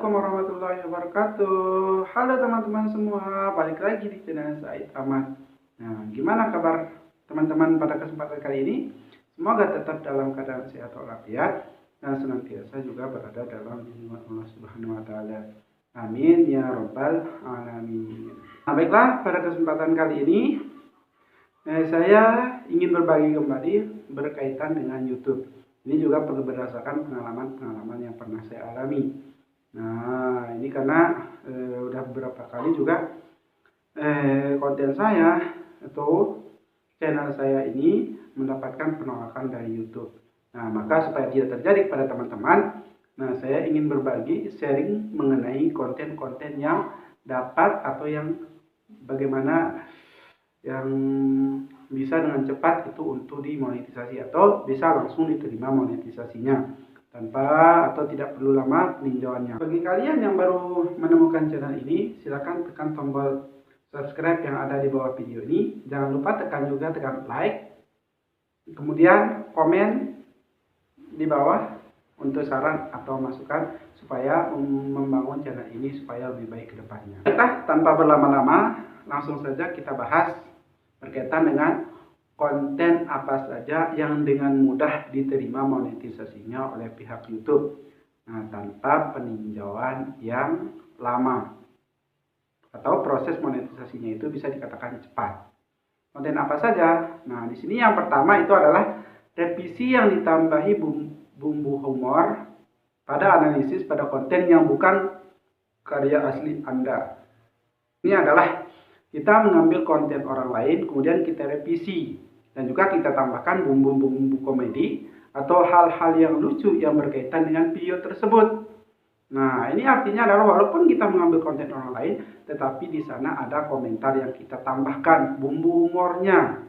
Assalamualaikum warahmatullahi wabarakatuh. Halo teman-teman semua, balik lagi di channel Said Ahmad. Nah, gimana kabar teman-teman pada kesempatan kali ini? Semoga tetap dalam keadaan sehat walafiat dan senantiasa juga berada dalam lindungan Allah Subhanahu wa taala. Amin ya rabbal alamin. Nah, baiklah, pada kesempatan kali ini saya ingin berbagi kembali berkaitan dengan YouTube. Ini juga perlu berdasarkan pengalaman-pengalaman yang pernah saya alami. Nah, ini karena udah beberapa kali juga konten saya atau channel saya ini mendapatkan penolakan dari YouTube. Nah, maka supaya tidak terjadi pada teman-teman, nah saya ingin berbagi sharing mengenai konten-konten yang dapat atau yang bagaimana yang bisa dengan cepat itu untuk dimonetisasi atau bisa langsung diterima monetisasinya tanpa atau tidak perlu lama peninjauannya. Bagi kalian yang baru menemukan channel ini, silakan tekan tombol subscribe yang ada di bawah video ini. Jangan lupa tekan like, kemudian komen di bawah untuk saran atau masukan supaya membangun channel ini supaya lebih baik ke depannya. Kita tanpa berlama-lama langsung saja kita bahas berkaitan dengan konten apa saja yang dengan mudah diterima monetisasinya oleh pihak YouTube. Nah, tanpa peninjauan yang lama atau proses monetisasinya itu bisa dikatakan cepat. Konten apa saja? Nah, di sini yang pertama itu adalah revisi yang ditambahi bumbu humor pada analisis pada konten yang bukan karya asli Anda. Ini adalah kita mengambil konten orang lain, kemudian kita revisi. Dan juga kita tambahkan bumbu-bumbu komedi atau hal-hal yang lucu yang berkaitan dengan video tersebut. Nah, ini artinya adalah walaupun kita mengambil konten orang lain, tetapi di sana ada komentar yang kita tambahkan, bumbu humornya.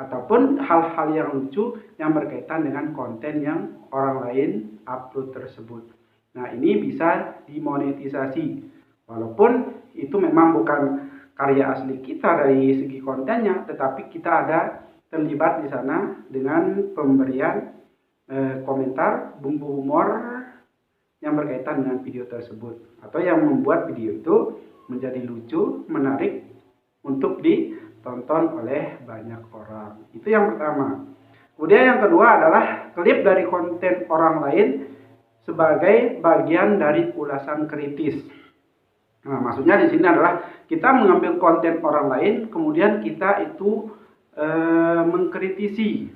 Ataupun hal-hal yang lucu yang berkaitan dengan konten yang orang lain upload tersebut. Nah, ini bisa dimonetisasi. Walaupun itu memang bukan karya asli kita dari segi kontennya, tetapi kita ada terlibat di sana dengan pemberian komentar bumbu humor yang berkaitan dengan video tersebut atau yang membuat video itu menjadi lucu, menarik untuk ditonton oleh banyak orang. Itu yang pertama. Kemudian yang kedua adalah klip dari konten orang lain sebagai bagian dari ulasan kritis. Nah, maksudnya di sini adalah kita mengambil konten orang lain, kemudian kita itu mengkritisi,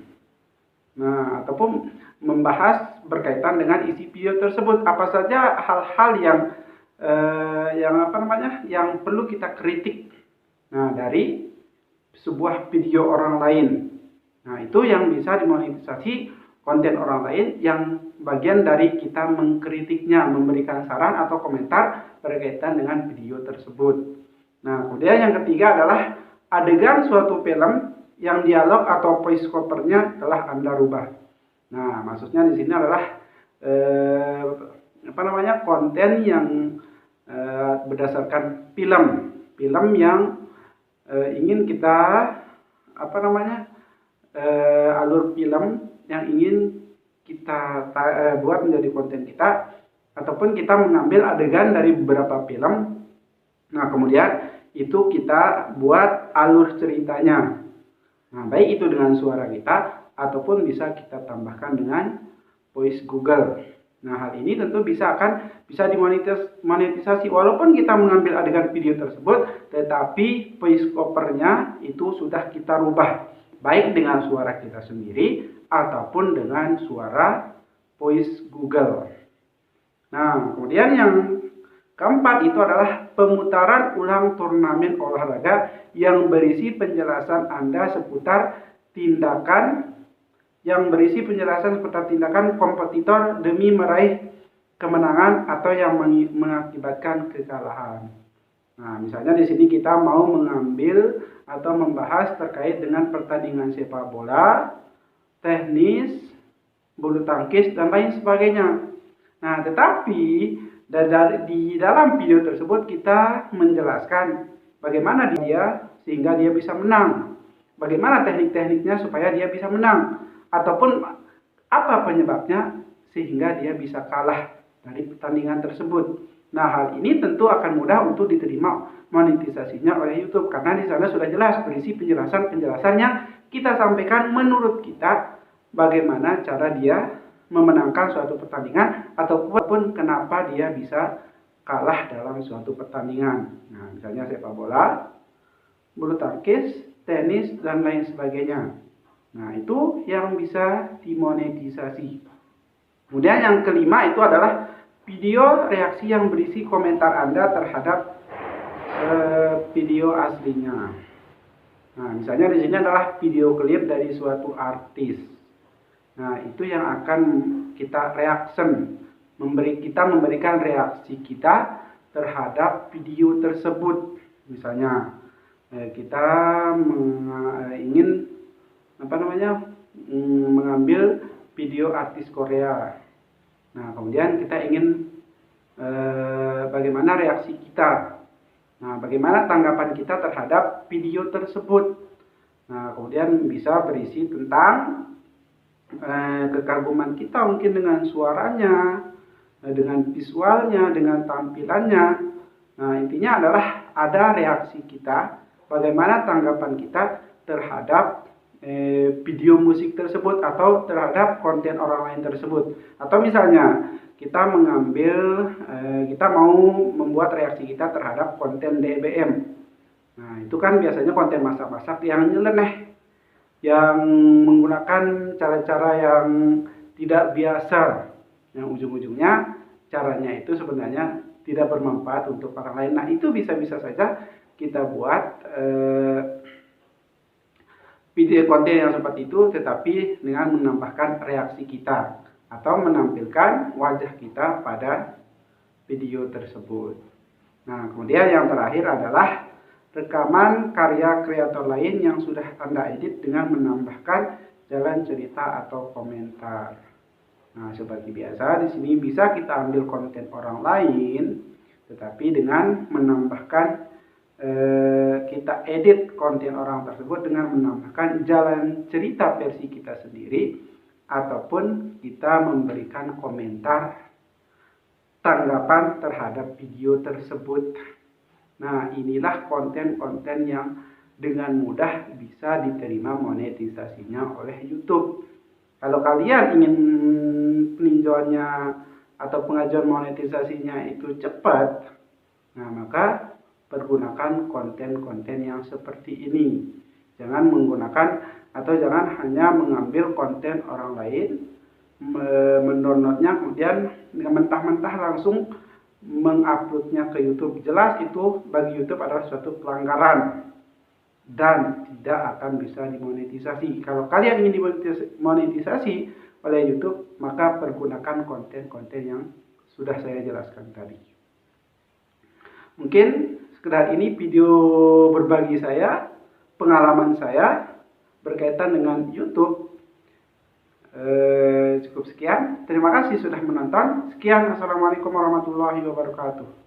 nah ataupun membahas berkaitan dengan isi video tersebut. Apa saja hal-hal yang perlu kita kritik. Nah, dari sebuah video orang lain. Nah, itu yang bisa dimonetisasi konten orang lain yang bagian dari kita mengkritiknya, memberikan saran atau komentar berkaitan dengan video tersebut. Nah, kemudian yang ketiga adalah adegan suatu film yang dialog atau voice covernya telah Anda rubah. Nah, maksudnya di sini adalah konten yang berdasarkan film yang ingin kita alur film yang ingin kita buat menjadi konten kita, ataupun kita mengambil adegan dari beberapa film. Nah, kemudian itu kita buat alur ceritanya. Nah, baik itu dengan suara kita ataupun bisa kita tambahkan dengan voice Google. Nah, hal ini tentu bisa dimonetisasi walaupun kita mengambil adegan video tersebut, tetapi voice covernya itu sudah kita rubah baik dengan suara kita sendiri ataupun dengan suara voice Google. Nah, kemudian yang keempat itu adalah pemutaran ulang turnamen olahraga yang berisi penjelasan Anda seputar tindakan kompetitor demi meraih kemenangan atau yang mengakibatkan kekalahan. Nah, misalnya di sini kita mau mengambil atau membahas terkait dengan pertandingan sepak bola, teknis, bulu tangkis dan lain sebagainya. Nah, tetapi di dalam video tersebut kita menjelaskan bagaimana dia sehingga dia bisa menang, bagaimana teknik-tekniknya supaya dia bisa menang, ataupun apa penyebabnya sehingga dia bisa kalah dari pertandingan tersebut. Nah, hal ini tentu akan mudah untuk diterima monetisasinya oleh YouTube karena di sana sudah jelas berisi penjelasan-penjelasan yang kita sampaikan menurut kita bagaimana cara dia memenangkan suatu pertandingan ataupun kenapa dia bisa kalah dalam suatu pertandingan. Nah, misalnya sepak bola, bulu tangkis, tenis, dan lain sebagainya. Nah, itu yang bisa dimonetisasi. Kemudian yang kelima itu adalah video reaksi yang berisi komentar Anda terhadap video aslinya. Nah, misalnya di sini adalah video klip dari suatu artis. Nah, itu yang akan kita reaction, kita memberikan reaksi kita terhadap video tersebut. Misalnya kita ingin mengambil video artis Korea. Nah, kemudian kita ingin bagaimana reaksi kita. Nah, bagaimana tanggapan kita terhadap video tersebut. Nah, kemudian bisa berisi tentang kekaguman kita mungkin dengan suaranya, dengan visualnya, dengan tampilannya. Nah, intinya adalah ada reaksi kita, bagaimana tanggapan kita terhadap video musik tersebut atau terhadap konten orang lain tersebut. Atau misalnya kita kita mau membuat reaksi kita terhadap konten DBM. Nah, itu kan biasanya konten masak-masak yang nyeleneh, yang menggunakan cara-cara yang tidak biasa, yang ujung-ujungnya caranya itu sebenarnya tidak bermanfaat untuk orang lain. Nah, itu bisa-bisa saja kita buat video konten yang seperti itu, tetapi dengan menambahkan reaksi kita atau menampilkan wajah kita pada video tersebut. Nah, kemudian yang terakhir adalah rekaman karya kreator lain yang sudah Anda edit dengan menambahkan jalan cerita atau komentar. Nah, seperti biasa di sini bisa kita ambil konten orang lain, tetapi dengan menambahkan kita edit konten orang tersebut dengan menambahkan jalan cerita versi kita sendiri, ataupun kita memberikan komentar tanggapan terhadap video tersebut. Nah, inilah konten-konten yang dengan mudah bisa diterima monetisasinya oleh YouTube. Kalau kalian ingin peninjauannya atau pengajuan monetisasinya itu cepat, nah maka pergunakan konten-konten yang seperti ini. Jangan menggunakan atau jangan hanya mengambil konten orang lain, mendownloadnya kemudian mentah-mentah langsung menguploadnya ke YouTube. Jelas itu bagi YouTube adalah suatu pelanggaran dan tidak akan bisa dimonetisasi. Kalau kalian ingin dimonetisasi oleh YouTube, maka pergunakan konten-konten yang sudah saya jelaskan tadi. Mungkin sekedar ini video berbagi saya, pengalaman saya berkaitan dengan YouTube. Cukup sekian. Terima kasih sudah menonton. Sekian. Assalamualaikum warahmatullahi wabarakatuh.